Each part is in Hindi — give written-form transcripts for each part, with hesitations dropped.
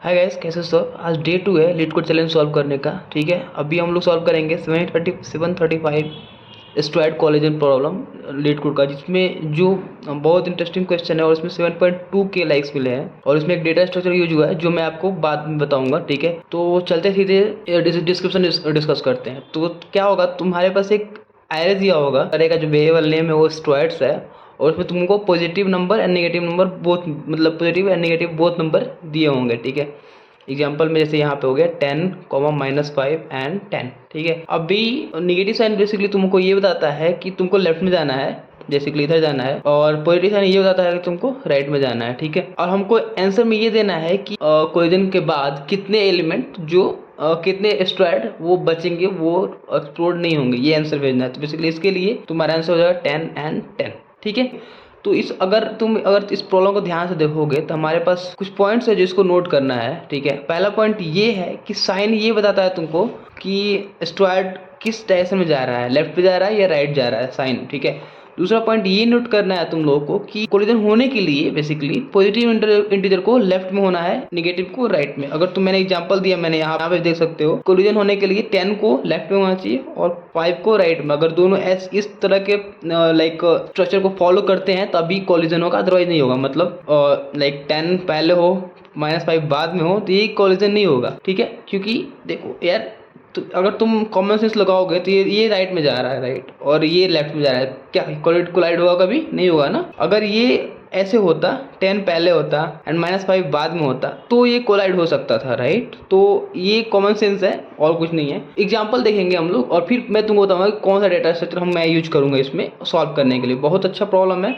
हाय गाइस, कैसे हो सब। आज डे 2 है लीड कोड चैलेंज सॉल्व करने का। ठीक है, अभी हम लोग सॉल्व करेंगे 735 straight collision problem leet code का, जिसमें जो बहुत इंटरेस्टिंग क्वेश्चन है और उसमें 7.2 के लाइक्स मिले हैं और इसमें एक डेटा स्ट्रक्चर यूज हुआ है जो मैं आपको बाद में बताऊंगा। ठीक है, तो चलते सीधे डिस्क्रिप्शन डिस्कस करते हैं। तो क्या होगा, तुम्हारे पास एक एरे दिया होगा, एरे का जो वेरिएबल नेम है वो स्ट्रैट्स है और उसमें तुमको positive number and negative number both, मतलब positive and negative both number दिए होंगे। ठीक है, एग्जाम्पल में जैसे यहाँ पे हो गया 10, -5 एंड 10। ठीक है, अभी नेगेटिव साइन बेसिकली तुमको ये बताता है कि तुमको लेफ्ट में जाना है, बेसिकली इधर जाना है, और पॉजिटिव साइन ये बताता है कि तुमको राइट में जाना है। ठीक है, और हमको आंसर में ये देना है कि कोलिजन के बाद कितने एलिमेंट जो कितने स्ट्रैट वो बचेंगे, वो एक्सप्लोड नहीं होंगे, ये आंसर भेजना है। तो बेसिकली इसके लिए तुम्हारा आंसर हो जाएगा 10 एंड 10। ठीक है, तो अगर इस प्रॉब्लम को ध्यान से देखोगे तो हमारे पास कुछ पॉइंट्स है जिसको नोट करना है। ठीक है, पहला पॉइंट ये है कि साइन ये बताता है तुमको कि स्ट्रैट किस डायरेक्शन में जा रहा है, लेफ्ट पे जा रहा है या राइट जा रहा है, साइन। ठीक है, दूसरा पॉइंट ये नोट करना है तुम लोगों को कि कोलिजन होने के लिए बेसिकली पॉजिटिव इंटीजर को लेफ्ट में होना है, नेगेटिव को राइट में। अगर तुम, मैंने एग्जांपल दिया, मैंने यहाँ पे देख सकते हो, कोलिजन होने के लिए 10 को लेफ्ट में होना चाहिए और 5 को राइट में। अगर दोनों इस तरह के लाइक स्ट्रक्चर को फॉलो करते हैं तभी कोलिजन होगा, अदरवाइज नहीं होगा। मतलब लाइक 10 पहले हो, -5 बाद में हो, तो ये कोलिजन नहीं होगा। ठीक है, क्योंकि देखो यार, तो अगर तुम कॉमन सेंस लगाओगे तो ये राइट में जा रहा है, राइट, और ये लेफ्ट में जा रहा है, क्या कोलाइड होगा? कभी नहीं होगा ना। अगर ये ऐसे होता, 10 पहले होता एंड -5 बाद में होता, तो ये कोलाइड हो सकता था, राइट। तो ये कॉमन सेंस है और कुछ नहीं है। एग्जाम्पल देखेंगे हम लोग और फिर मैं तुमको बताऊंगा कि कौन सा डेटा स्ट्रक्चर मैं यूज करूंगा इसमें सॉल्व करने के लिए। बहुत अच्छा प्रॉब्लम है।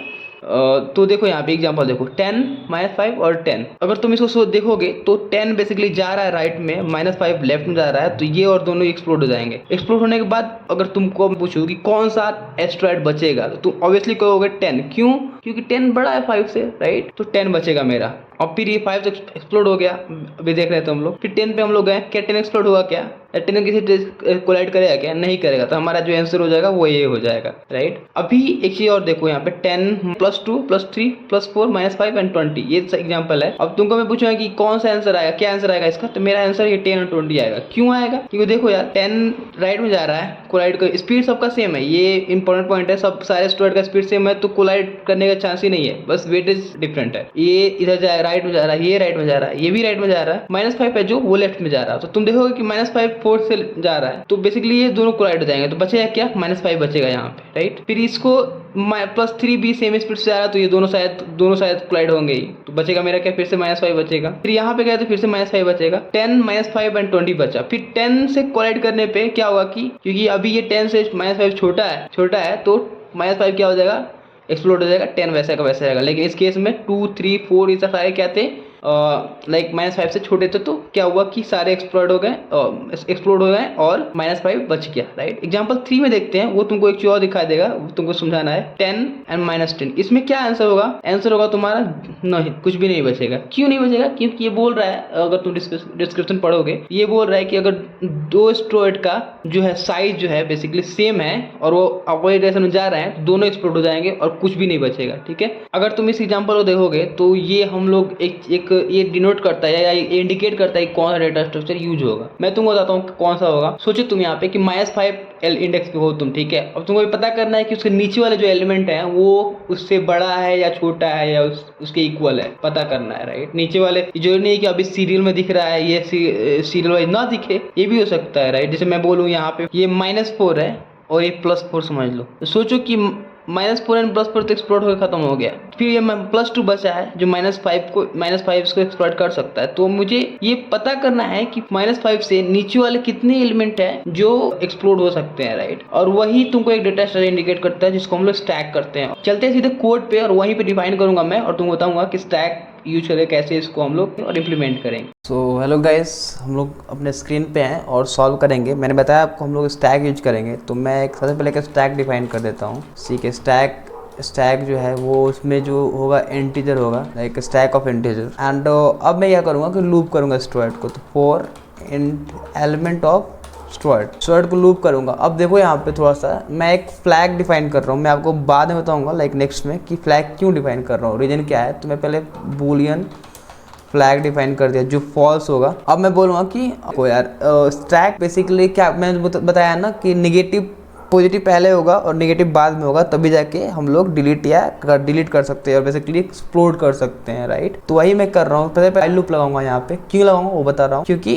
तो देखो यहाँ पे एग्जांपल देखो, 10, -5 और 10। अगर तुम इसको देखोगे तो 10 बेसिकली जा रहा है राइट में, -5 लेफ्ट में जा रहा है, तो ये और दोनों एक्सप्लोड हो जाएंगे। एक्सप्लोड होने के बाद अगर तुमको पूछूं कि कौन सा एस्ट्रॉयड बचेगा, तो तुम ऑब्वियसली कहोगे 10। क्यों? क्योंकि 10 बड़ा है 5 से, राइट। तो 10 बचेगा मेरा। और फिर ये 5 एक्सप्लोड हो गया, अभी देख रहे थे हम लोग। फिर 10 पे हम लोग गए, क्या 10 एक्सप्लोड हुआ? क्या 10 किसी कोलाइड करेगा? क्या नहीं करेगा। तो हमारा जो आंसर हो जाएगा वो ये हो जाएगा, राइट। अभी एक चीज और देखो, यहाँ पे 10 +2 +3 +4 -5 एंड 20, ये एग्जाम्पल है। अब तुमको मैं पूछूंगा कि कौन सा आंसर आएगा, क्या आंसर आएगा इसका, तो मेरा आंसर ये 10 और 20 आएगा। क्यों आएगा? क्योंकि देखो यार, 10 राइट में जा रहा है, कोलाइड का स्पीड सबका सेम है, ये इंपॉर्टेंट पॉइंट है। सब सारे स्टूडेंट का स्पीड सेम है, तो कोलाइड करने का चांस ही नहीं है, बस वेटेज डिफरेंट है। ये इधर जा राइट में जा रहा है, ये राइट में जा रहा है, ये भी राइट में जा रहा है। -5 है जो, वो लेफ्ट में जा रहा है। तो तुम देखोगे कि -5 4 से जा रहा है, तो बेसिकली ये दोनों कोलाइड हो जाएंगे। तो बचेगा क्या? -5 बचेगा यहाँ पे, राइट। फिर इसको +3 भी सेम स्पीड से आ रहा है, तो ये दोनों शायद कोलाइड होंगे ही। तो बचेगा मेरा क्या? फिर से -5 बचेगा। फिर यहाँ पे गया तो फिर से -5 बचेगा। 10 -5 एंड 20 बचा। फिर 10 से कोलाइड करने पे क्या होगा कि क्योंकि अभी ये 10 से -5 छोटा है, तो -5 क्या हो जाएगा? एक्सप्लोड हो जाएगा। 10 वैसा का वैसा रहेगा। लेकिन इस केस में 2, 3, 4 ये सारे क्या थे, लाइक -5 से छोटे थे, तो क्या हुआ कि सारे एक्सप्लोड हो गए और -5 बच गया, राइट। एग्जांपल 3 में देखते हैं, वो तुमको एक चीज और दिखाई देगा, वो तुमको समझाना है। 10 एंड -10, इसमें क्या आंसर होगा? आंसर होगा तुम्हारा नहीं, कुछ भी नहीं बचेगा। क्यों नहीं बचेगा? क्योंकि ये बोल रहा है, अगर तुम डिस्क्रिप्शन पढ़ोगे, ये बोल रहा है कि अगर दो एस्ट्रॉयड का जो है साइज जो है बेसिकली सेम है और वो अपोजिट डायरेक्शन में जा रहे हैं, तो दोनों एक्सप्लोड हो जाएंगे और कुछ भी नहीं बचेगा। ठीक है, अगर तुम इस एग्जांपल को देखोगे तो ये हम लोग एक ये डिनोट करता है या ये इंडिकेट करता है कि कौन सा डेटा स्ट्रक्चर यूज होगा। मैं तुमको बताता हूँ कौन सा होगा। सोचो तुम यहाँ पे कि -5 इंडेक्स पे हो तुम, ठीक है। अब तुमको पता करना है कि उसके नीचे वाले जो एलिमेंट है वो उससे बड़ा है या छोटा है या उसके इक्वल है, पता करना है, राइट। नीचे वाले जो नहीं कि अभी सीरियल में दिख रहा है, ये सीरियल वाइज ना दिखे, ये भी हो सकता है, राइट। जैसे मैं बोलूँ यहाँ पे ये -4 है और ये +4 समझ लो। तो सोचो कि -4 एंड +4 तो एक्सप्लोड होकर खत्म हो गया। फिर ये +2 बचा है जो -5 इसको एक्सप्लोड कर सकता है। तो मुझे ये पता करना है कि -5 से नीचे वाले कितने एलिमेंट है जो एक्सप्लोड हो सकते हैं, राइट। और वही तुमको एक डेटा स्ट्रक्चर इंडिकेट करता है जिसको हम लोग स्टैक करते हैं। चलते हैं सीधे कोड पे और वहीं पे डिफाइन करूंगा मैं और तुमको बताऊंगा कि स्टैक यूज करें कैसे, इसको हम लोग और इम्प्लीमेंट करेंगे। सो हेलो गाइस, हम लोग अपने स्क्रीन पे हैं और सॉल्व करेंगे। मैंने बताया आपको हम लोग स्टैक यूज करेंगे, तो मैं एक सबसे पहले एक स्टैक डिफाइन कर देता हूँ। ठीक है, स्टैक जो है वो उसमें जो होगा इंटीजर होगा, like stack of integer. And अब मैं क्या करूँगा कि लूप करूँगा स्ट्रॉयड को, तो फॉर एलिमेंट ऑफ स्ट्रॉयड को लूप करूँगा। अब देखो यहाँ पे थोड़ा सा मैं एक फ्लैग डिफाइन कर रहा हूँ, मैं आपको बाद में बताऊँगा लाइक नेक्स्ट में कि फ्लैग क्यों डिफाइन कर रहा हूँ, रीजन क्या है। तो मैं पहले बूलियन फ्लैग डिफाइन कर दिया जो फॉल्स होगा। अब मैं बोलूँगा कि यार स्टैक बेसिकली क्या मैंने बताया ना कि नेगेटिव पॉजिटिव पहले होगा और नेगेटिव बाद में होगा, तभी जाके हम लोग डिलीट कर सकते हैं और बेसिकली एक्सप्लोड कर सकते हैं, राइट। तो वही मैं कर रहा हूँ। पहले व्हाइल लूप लगाऊंगा यहाँ पे। क्यों लगाऊंगा वो बता रहा हूँ, क्योंकि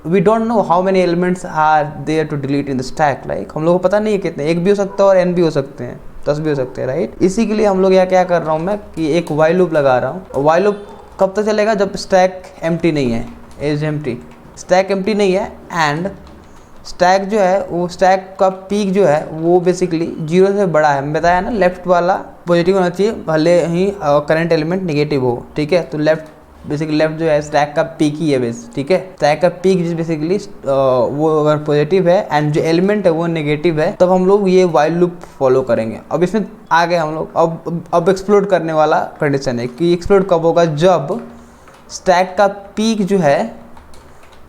we don't know how many elements are there to delete in the stack. Like हम लोग को पता नहीं है कितने, एक भी हो सकता है और n भी हो सकते हैं, 10 भी हो सकते हैं, राइट। इसी के लिए हम लोग यहाँ क्या कर रहा हूँ मैं कि एक व्हाइल लूप लगा रहा हूँ। व्हाइल लूप कब तक चलेगा, जब स्टैक एम्प्टी नहीं है, इज एम्प्टी, स्टैक एम्प्टी नहीं है एंड स्टैक जो है वो स्टैक का पीक जो है वो बेसिकली 0 से बड़ा है। मैं बताया ना लेफ्ट वाला पॉजिटिव होना चाहिए भले ही करंट एलिमेंट नेगेटिव हो, ठीक है। तो लेफ्ट जो है स्टैक का पीक ही है बेस, ठीक है। स्टैक का पीक बेसिकली वो अगर पॉजिटिव है एंड जो एलिमेंट है वो नेगेटिव है, तब हम लोग ये व्हाइल लूप फॉलो करेंगे। अब इसमें आगे हम लोग अब एक्सप्लोड करने वाला कंडीशन है कि एक्सप्लोड कब होगा, जब स्टैक का पीक जो है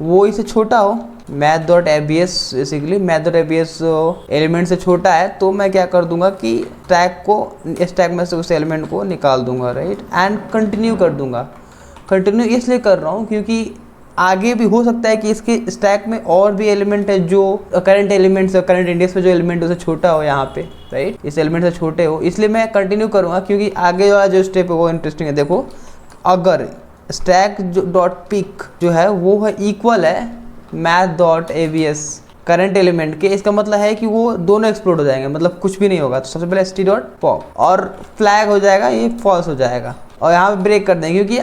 वो इससे छोटा हो। math.abs बेसिकली math.abs एलिमेंट से छोटा है, तो मैं क्या कर दूंगा कि स्टैक में से उस एलिमेंट को निकाल दूंगा, राइट, एंड कंटिन्यू कर दूंगा। कंटिन्यू इसलिए कर रहा हूँ क्योंकि आगे भी हो सकता है कि इसके स्टैक में और भी एलिमेंट है जो करंट एलिमेंट्स, करंट इंडेक्स पे जो एलिमेंट है उससे छोटा हो यहाँ पे, राइट, इस एलिमेंट से छोटे हो। इसलिए मैं कंटिन्यू करूँगा क्योंकि आगे वाला जो स्टेप है वो इंटरेस्टिंग है। देखो, अगर स्टैक जो डॉट पिक जो है वो है इक्वल है math.abs करंट एलिमेंट के, इसका मतलब है कि वो दोनों एक्सप्लोड हो जाएंगे, मतलब कुछ भी नहीं होगा। तो सबसे पहले st.pop और फ्लैग हो जाएगा, ये फॉल्स हो जाएगा और यहाँ पे ब्रेक कर देंगे क्योंकि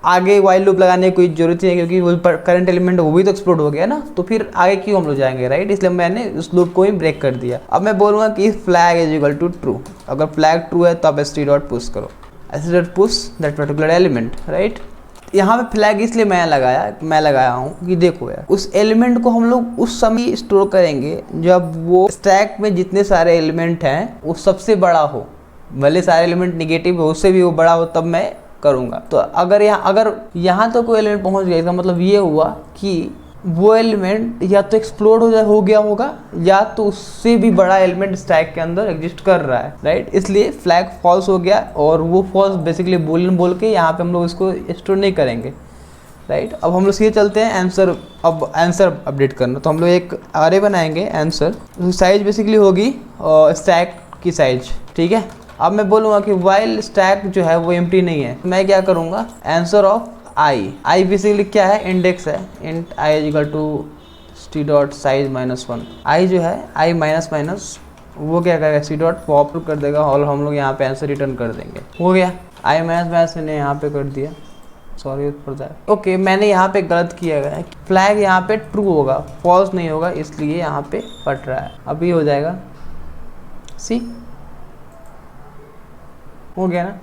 आगे व्हाइल लूप लगाने की कोई जरूरत नहीं है क्योंकि वो करंट एलिमेंट वो भी तो एक्सप्लोड हो गया ना, तो फिर आगे क्यों हम लोग जाएंगे, राइट। इसलिए मैंने उस लूप को ही ब्रेक कर दिया। अब मैं बोलूँगा कि flag is equal to true. अगर फ्लैग ट्रू है तो आप st.push करो, st.push that particular element, right. यहाँ पे फ्लैग इसलिए मैं लगाया हूँ कि देखो यार, उस एलिमेंट को हम लोग उस समय स्टोर करेंगे जब वो स्टैक में जितने सारे एलिमेंट हैं वो सबसे बड़ा हो, भले सारे एलिमेंट नेगेटिव हो उससे भी वो बड़ा हो, तब मैं करूँगा। तो अगर यहाँ तो कोई एलिमेंट पहुँच गया, इसका मतलब ये हुआ कि वो एलिमेंट या तो एक्सप्लोड हो गया होगा या तो उससे भी बड़ा एलिमेंट स्टैक के अंदर एग्जिस्ट कर रहा है, राइट। इसलिए फ्लैग फॉल्स हो गया और वो फॉल्स बेसिकली बूलियन बोल के यहाँ पे हम लोग इसको स्टोर नहीं करेंगे, राइट। अब हम लोग सीधे चलते हैं आंसर। अब आंसर अपडेट करना, तो हम लोग एक अरे बनाएंगे आंसर, साइज बेसिकली होगी स्टैक की साइज, ठीक है। अब मैं बोलूँगा कि वाइल स्टैक जो है वो एम्प्टी नहीं है, मैं क्या करूँगा, आंसर ऑफ आई बेसिकली क्या है, इंडेक्स है, int i is equal to st.size -1। I जो है i माइनस वो क्या करेगा, st.pop कर देगा और हम लोग यहाँ पे आंसर रिटर्न कर देंगे। हो गया, i माइनस मैंने यहाँ पे कर दिया, सॉरी फॉर दैट। ओके, मैंने यहाँ पे गलत किया है, फ्लैग यहाँ पे ट्रू होगा, फॉल्स नहीं होगा, इसलिए यहाँ पे फट रहा है। अभी हो जाएगा, सी हो गया ना।